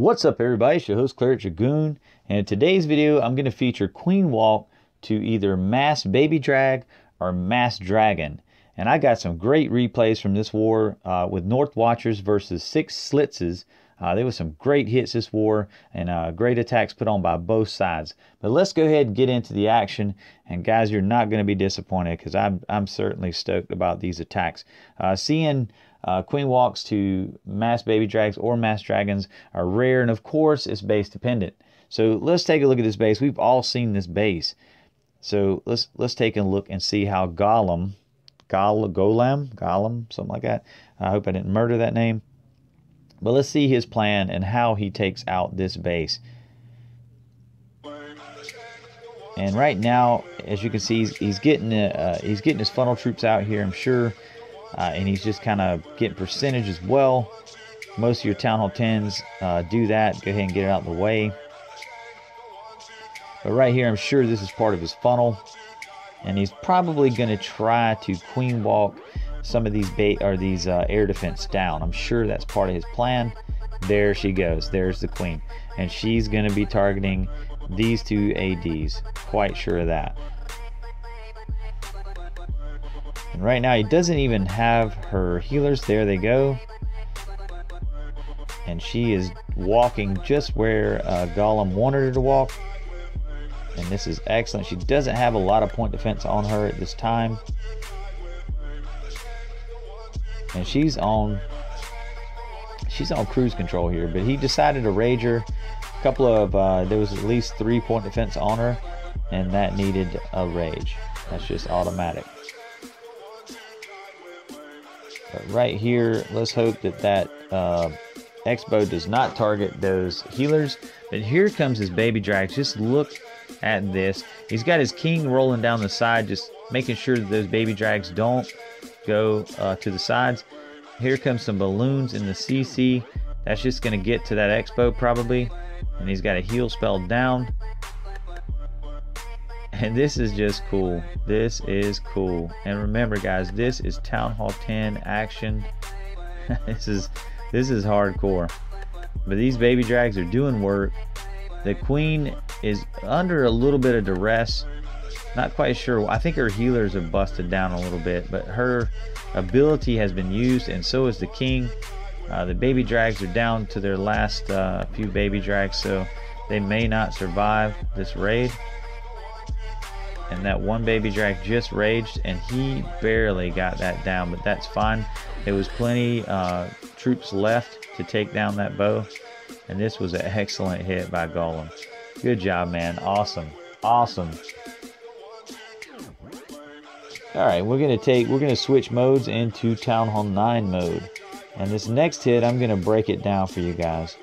What's up, everybody? It's your host Cleric Dragoon, and in today's video I'm going to feature Queenwalk to either mass baby drag or mass dragon. And I got some great replays from this war with North Watchers versus 6 Slitzes. There was some great hits this war and great attacks put on by both sides. But let's go ahead and get into the action. And guys, you're not going to be disappointed because I'm certainly stoked about these attacks. Seeing Queenwalks to mass baby drags or mass dragons are rare, and of course it's base dependent. So let's take a look at this base. We've all seen this base. So let's take a look and see how Golem, something like that. I hope I didn't murder that name. But let's see his plan and how he takes out this base. And right now, as you can see, he's getting his funnel troops out here, I'm sure, and he's just kind of getting percentage as well. Most of your Town Hall 10s do that. Go ahead and get it out of the way. But right here, I'm sure this is part of his funnel, and he's probably going to try to Queenwalk some of these air defense down. I'm sure that's part of his plan. There she goes. There's the queen, and she's going to be targeting these 2 ADs. Quite sure of that. And right now he doesn't even have her healers. There they go. And she is walking just where Golem wanted her to walk. And this is excellent. She doesn't have a lot of point defense on her at this time. And she's on cruise control here, but he decided to rage her. A couple of there was at least 3 point defense on her, and that needed a rage. That's just automatic. But right here, let's hope that X-Bow does not target those healers. But here comes his baby drags. Just look at this. He's got his king rolling down the side, just making sure that those baby drags don't go to the sides. Here comes some balloons in the CC. That's just going to get to that X-Bow probably. And he's got a heal spell down. And this is just cool. This is cool. And remember, guys, this is Town Hall 10 action. This is hardcore. But these baby drags are doing work. The queen is under a little bit of duress. Not quite sure. I think her healers are busted down a little bit, but her ability has been used, and so is the king. The baby drags are down to their last few baby drags, so they may not survive this raid. And that one baby drag just raged, and he barely got that down, but that's fine. There was plenty troops left to take down that bow, and this was an excellent hit by Golem. Good job, man. Awesome. Awesome. Alright, we're gonna switch modes into Town Hall 9 mode. And this next hit, I'm gonna break it down for you guys.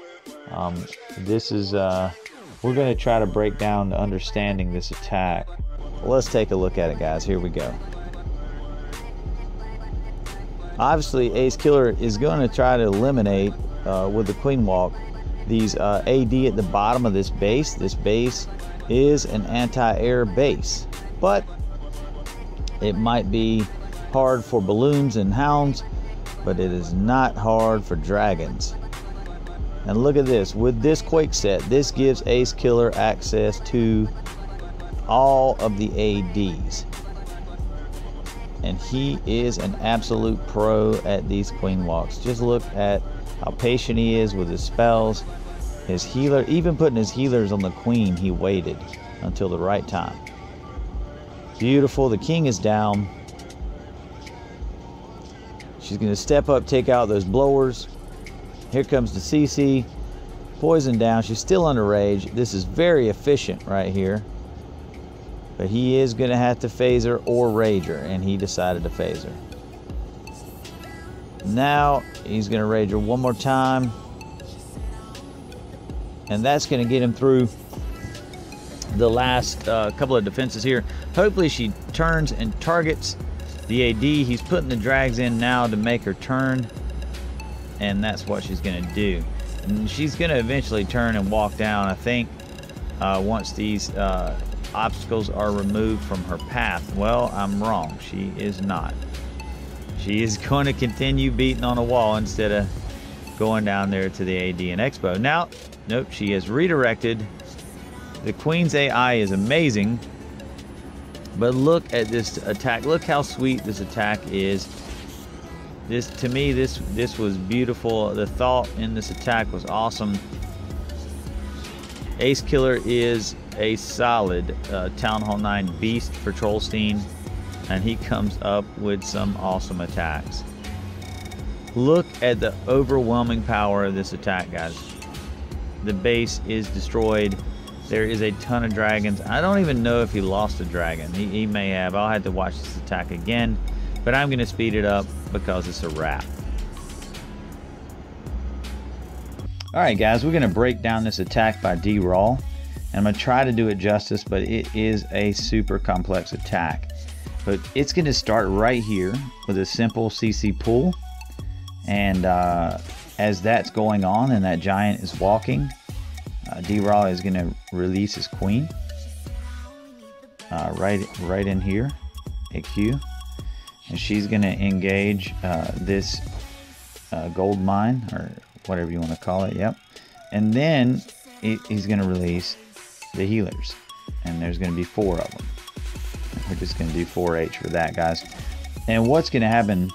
This is we're gonna try to break down the understanding this attack. Let's take a look at it, guys. Here we go. Obviously, Ace Killer is going to try to eliminate with the Queenwalk these AD at the bottom of this base. This base is an anti-air base, but it might be hard for balloons and hounds, but it is not hard for dragons. And look at this. With this Quake set, this gives Ace Killer access to all of the ADs. And he is an absolute pro at these Queenwalks. Just look at how patient he is with his spells. His healer, even putting his healers on the queen, he waited until the right time. Beautiful. The king is down. She's going to step up, take out those blowers. Here comes the CC. Poison down. She's still under rage. This is very efficient right here. But he is going to have to phase her or rage her, and he decided to phase her. Now he's going to rage her one more time. And that's going to get him through the last couple of defenses here. Hopefully she turns and targets the AD. He's putting the drags in now to make her turn, and that's what she's going to do. And she's going to eventually turn and walk down, I think, once these obstacles are removed from her path. Well, I'm wrong. She is not. She is going to continue beating on a wall instead of going down there to the AD and Expo. Now, nope, she has redirected. The Queen's AI is amazing, but look at this attack. Look how sweet this attack is. This, to me, this was beautiful. The thought in this attack was awesome. Ace Killer is a solid Town Hall 9 beast for Trollstein, and he comes up with some awesome attacks. Look at the overwhelming power of this attack, guys. The base is destroyed. There is a ton of dragons. I don't even know if he lost a dragon. He may have. I'll have to watch this attack again, but I'm going to speed it up because it's a wrap. Alright guys, we're going to break down this attack by D-Raw, and I'm going to try to do it justice, but it is a super complex attack. But it's going to start right here with a simple CC pull, and as that's going on and that giant is walking, D-Raw is going to release his queen right in here at Q, and she's going to engage this gold mine, or whatever you want to call it. Yep. And then he's going to release the healers, and there's going to be 4 of them. We're just going to do 4H for that, guys. And what's going to happen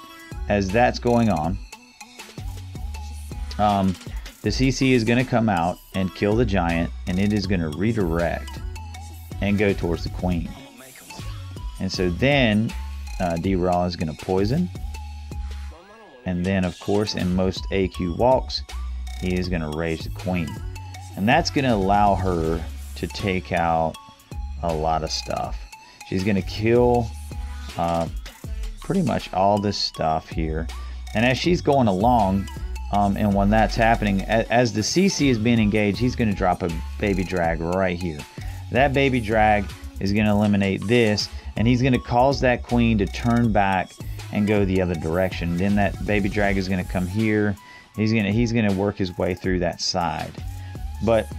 as that's going on, the CC is going to come out and kill the giant, and it is going to redirect and go towards the queen. And so then D-Raw is going to poison, and then of course in most AQ walks he is going to rage the queen, and that's going to allow her to take out a lot of stuff. She's going to kill pretty much all this stuff here, and as she's going along, and when that's happening, as the CC is being engaged, he's going to drop a baby drag right here. That baby drag is going to eliminate this, and he's going to cause that queen to turn back and go the other direction. Then that baby drag is going to come here. He's going to work his way through that side. But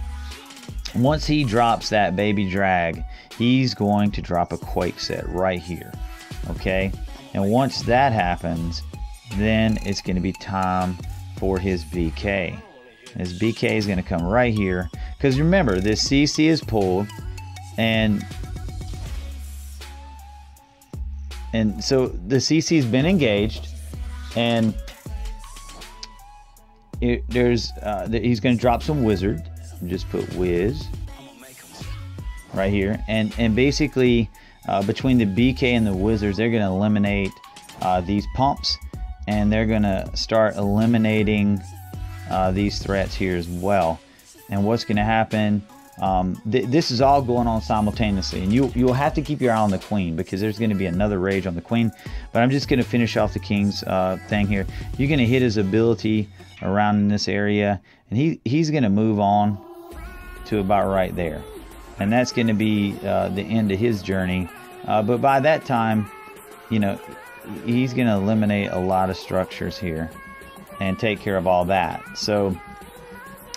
once he drops that baby drag, he's going to drop a quake set right here. Okay? And once that happens, then it's going to be time for his BK. His BK is going to come right here, because remember, this CC is pulled, and so the CC has been engaged, and he's going to drop some wizard. Just put whiz right here, and basically between the BK and the wizards, they're going to eliminate these pumps, and they're going to start eliminating these threats here as well. And what's going to happen, this is all going on simultaneously, and you'll have to keep your eye on the queen, because there's going to be another rage on the queen. But I'm just going to finish off the king's thing here. You're going to hit his ability around in this area, and he's going to move on to about right there, and that's going to be the end of his journey. But by that time, you know, he's going to eliminate a lot of structures here and take care of all that. So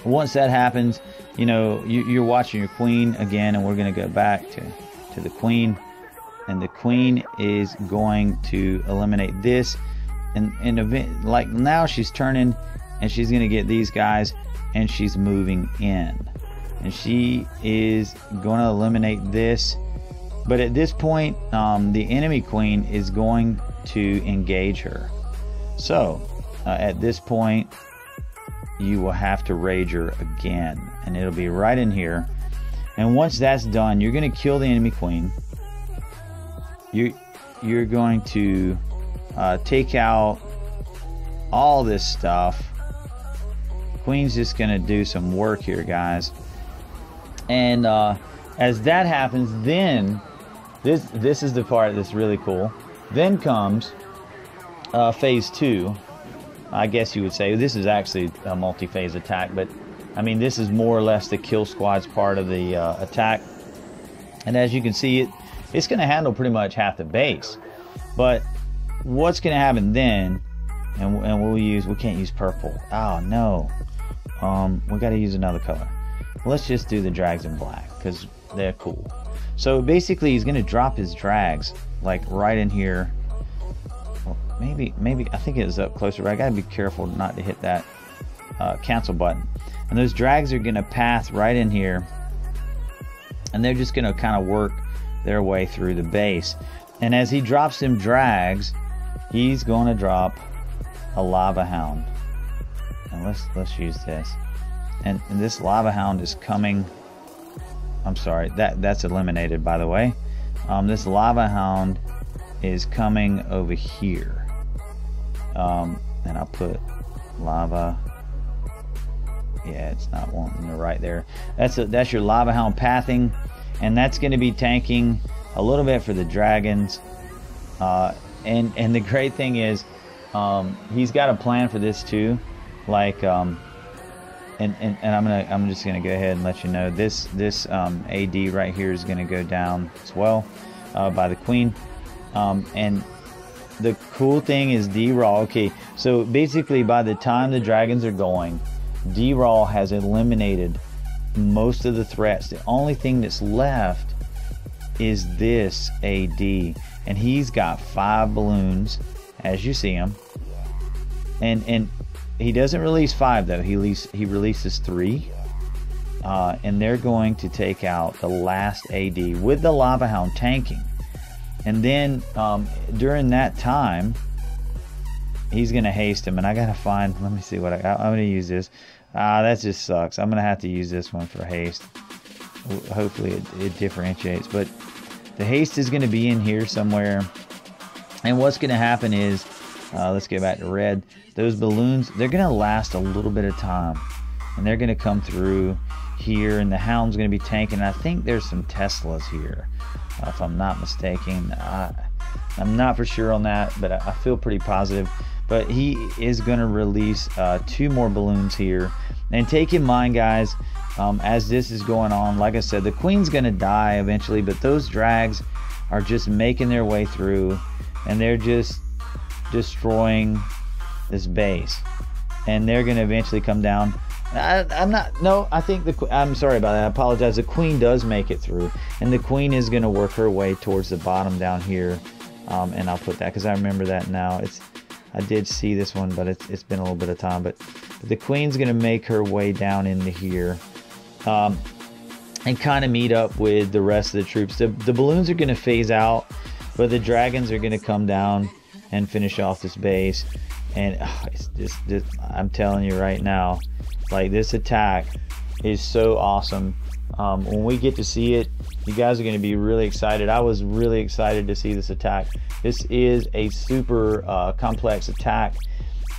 once that happens, you know, you're watching your queen again, and we're going to go back to the queen, and the queen is going to eliminate this, and like now she's turning, and she's going to get these guys, and she's moving in, and she is going to eliminate this. But at this point, the enemy queen is going to engage her. So at this point, you will have to rage her again, and it'll be right in here. And once that's done, you're going to kill the enemy queen. You're going to take out all this stuff. Queen's just going to do some work here, guys. And as that happens, then this is the part that's really cool. Then comes phase 2. I guess you would say this is actually a multi-phase attack, but I mean, this is more or less the kill squad's part of the attack. And as you can see, it's going to handle pretty much half the base. But what's going to happen then? And we can't use purple. Oh no, we got to use another color. Let's just do the drags in black, because they're cool. So basically, he's going to drop his drags like right in here. Maybe I think it was up closer, but I gotta be careful not to hit that cancel button. And those drags are going to path right in here, and they're just going to kind of work their way through the base. And as he drops them drags, he's going to drop a lava hound. And let's use this. And this lava hound is coming. I'm sorry, that's eliminated, by the way. This lava hound is coming over here. And I'll put lava. Yeah, it's not wanting to right there. That's your lava hound pathing, and that's going to be tanking a little bit for the dragons. And the great thing is, he's got a plan for this too. Like, and I'm just gonna go ahead and let you know this AD right here is gonna go down as well by the queen. And the cool thing is D-Raw. Okay, so basically by the time the dragons are going, D-Raw has eliminated most of the threats. The only thing that's left is this AD, and he's got 5 balloons, as you see him. And he doesn't release 5 though. He releases 3, and they're going to take out the last AD with the lava hound tanking. And then during that time, he's gonna haste him. And I gotta find. Let me see what I'm gonna use this. That just sucks. I'm gonna have to use this one for haste. Hopefully it differentiates. But the haste is gonna be in here somewhere. And what's gonna happen is, let's get back to red. Those balloons, they're gonna last a little bit of time, and they're gonna come through here, and the hound's gonna be tanking. I think there's some Teslas here, if I'm not mistaken. I'm not for sure on that, but I feel pretty positive. But he is gonna release 2 more balloons here. And take in mind, guys, as this is going on, like I said, the queen's gonna die eventually, but those drags are just making their way through, and they're just destroying this base, and they're gonna eventually come down. I think I'm sorry about that. I apologize. The queen does make it through, and the queen is gonna work her way towards the bottom down here. And I'll put that because I remember that now. I did see this one, but it's been a little bit of time. But the queen's gonna make her way down into here, and kind of meet up with the rest of the troops. The balloons are gonna phase out, but the dragons are gonna come down and finish off this base. And it's just, I'm telling you right now, like, this attack is so awesome. When we get to see it, you guys are going to be really excited. I was really excited to see this attack. This is a super complex attack,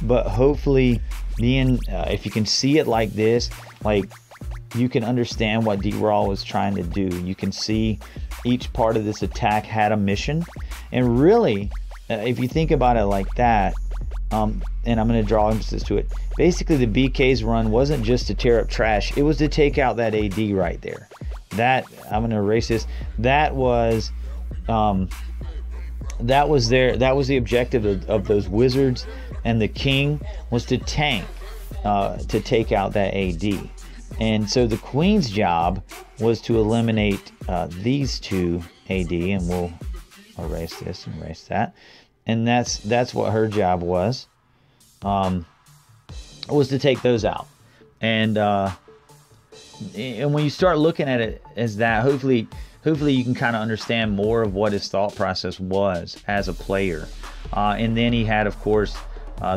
but hopefully if you can see it like this, like, you can understand what D-Raw was trying to do. You can see each part of this attack had a mission, and really, if you think about it like that, and I'm going to draw emphasis to it, basically the BK's run wasn't just to tear up trash, it was to take out that AD right there. That, I'm going to erase this, that was the objective of those wizards, and the king was to tank, to take out that AD. And so the queen's job was to eliminate these 2 AD, and we'll erase this and erase that. And that's what her job was to take those out. And when you start looking at it as that, hopefully you can kind of understand more of what his thought process was as a player. And then he had, of course,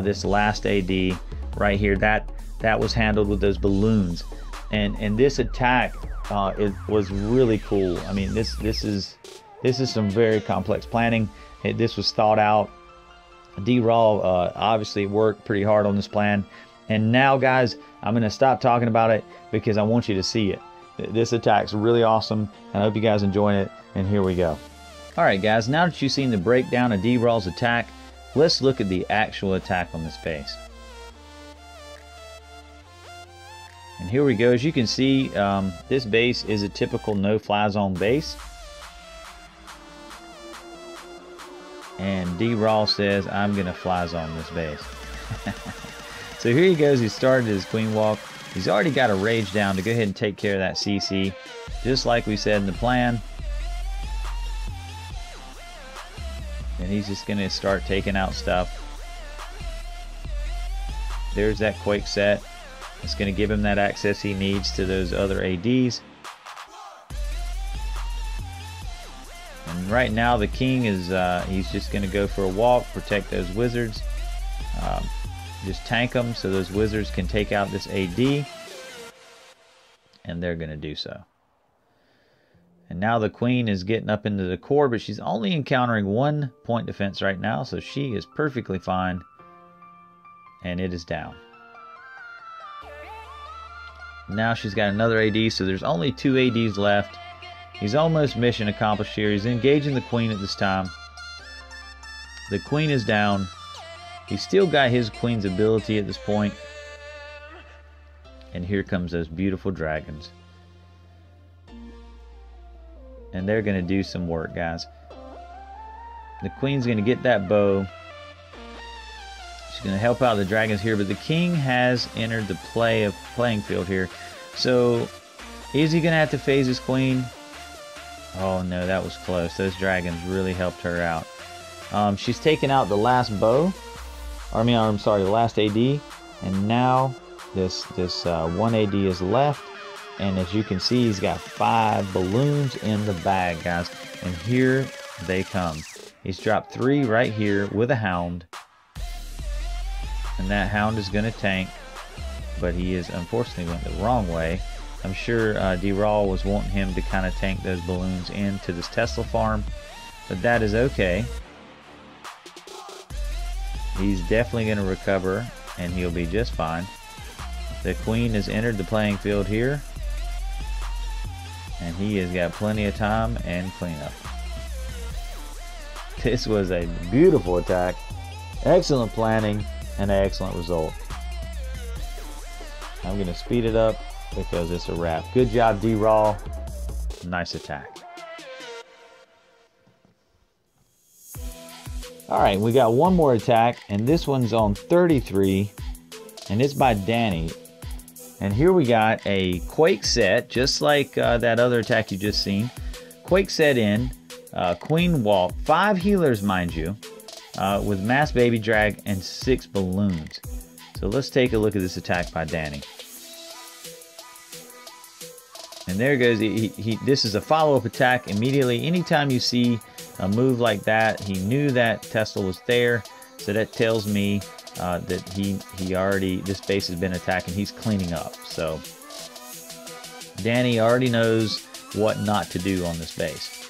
this last AD right here that was handled with those balloons. And this attack it was really cool. I mean, this is some very complex planning. This was thought out. D-Raw obviously worked pretty hard on this plan. And now, guys, I'm going to stop talking about it because I want you to see it. This attack's really awesome, and I hope you guys enjoy it. And here we go. All right, guys, now that you've seen the breakdown of D-Raw's attack, let's look at the actual attack on this base. And here we go. As you can see, this base is a typical no-fly zone base. And D-Raw says, I'm going to fly zone this base. So here he goes. He started his Queenwalk. He's already got a rage down to go ahead and take care of that CC, just like we said in the plan. And he's just going to start taking out stuff. There's that Quake set. It's going to give him that access he needs to those other ADs. And right now the king is he's just going to go for a walk, protect those wizards. Just tank them so those wizards can take out this AD. And they're going to do so. And now the queen is getting up into the core, but she's only encountering 1 point defense right now, so she is perfectly fine. And it is down. Now she's got another AD, so there's only 2 ADs left. He's almost mission accomplished here. He's engaging the queen at this time. The queen is down. He's still got his queen's ability at this point. And here comes those beautiful dragons. And they're going to do some work, guys. The queen's going to get that bow. She's going to help out the dragons here, but the king has entered the playing field here. So, is he going to have to phase his queen? Oh no, that was close. Those dragons really helped her out. She's taken out the last bow. I'm sorry, the last AD. And now this 1 AD is left. And as you can see, he's got 5 balloons in the bag, guys. And here they come. He's dropped 3 right here with a hound. And that hound is going to tank. But he is unfortunately went the wrong way. I'm sure DRAGS was wanting him to kind of tank those balloons into this Tesla farm. But that is okay. He's definitely going to recover. And he'll be just fine. The queen has entered the playing field here. And he has got plenty of time and cleanup. This was a beautiful attack. Excellent planning and an excellent result. I'm going to speed it up because it's a wrap. Good job, DRAGS. Nice attack. Alright, we got one more attack, and this one's on 33, and it's by Danny. And here we got a Quake set, just like that other attack you just seen. Quake set in, Queenwalk, 5 healers, mind you, with Mass Baby Drag and 6 balloons. So let's take a look at this attack by Danny. And there goes, this is a follow-up attack immediately. Anytime you see a move like that, he knew that Tesla was there. So that tells me that he already, this base has been attacked and he's cleaning up. So Danny already knows what not to do on this base.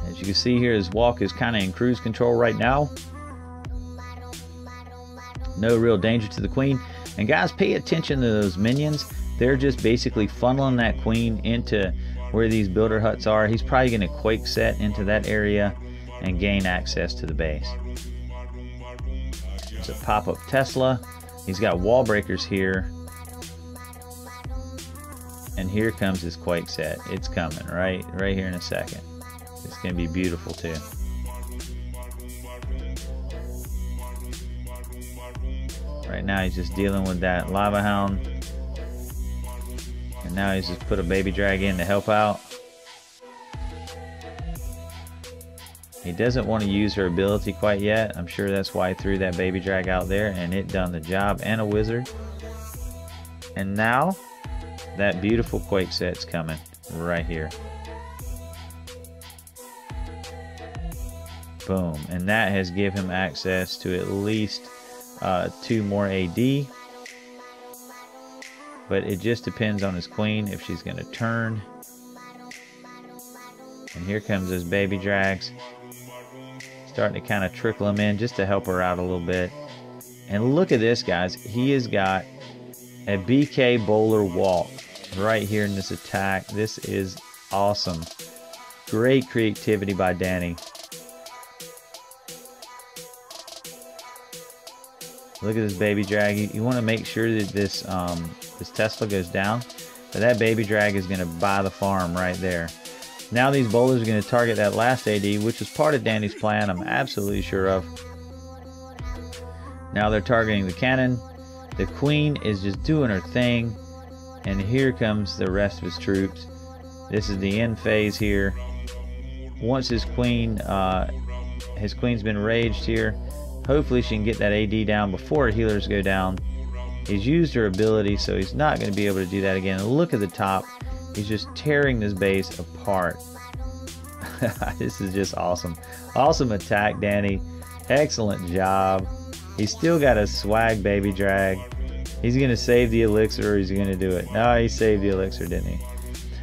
As you can see here, his walk is kind of in cruise control right now. No real danger to the queen. And guys, pay attention to those minions. They're just basically funneling that queen into where these builder huts are. He's probably going to Quake set into that area and gain access to the base. It's a pop-up Tesla. He's got wall breakers here. And here comes his Quake set. It's coming right here in a second. It's going to be beautiful too. Right now he's just dealing with that lava hound. And now he's just put a baby drag in to help out. He doesn't want to use her ability quite yet. I'm sure that's why he threw that baby drag out there, and it done the job, and a wizard. And now that beautiful Quake set's coming right here. Boom. And that has given him access to at least 2 more AD. But it just depends on his queen if she's going to turn. And here comes those baby drags. Starting to kind of trickle them in just to help her out a little bit. And look at this, guys. He has got a BK bowler walk right here in this attack. This is awesome. Great creativity by Danny. Look at this baby drag. You want to make sure that this this Tesla goes down. But that baby drag is going to buy the farm right there. Now these bowlers are going to target that last AD, which is part of Danny's plan, I'm absolutely sure of. Now they're targeting the cannon. The queen is just doing her thing. And here comes the rest of his troops. This is the end phase here. Once his queen's been raged here, Hopefully she can get that AD down before her healers go down. He's used her ability, so he's not going to be able to do that again. And look at the top. He's just tearing this base apart. This is just awesome. Awesome attack, Danny. Excellent job. He's still got a swag baby drag. He's going to save the elixir, or he's going to do it. No, he saved the elixir, didn't he?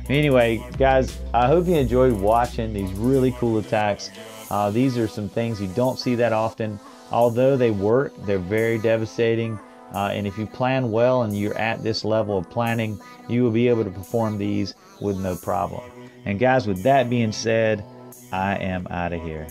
Anyway, guys, I hope you enjoyed watching these really cool attacks. These are some things you don't see that often. Although they work, they're very devastating. And if you plan well and you're at this level of planning, you will be able to perform these with no problem. And guys, with that being said, I am out of here.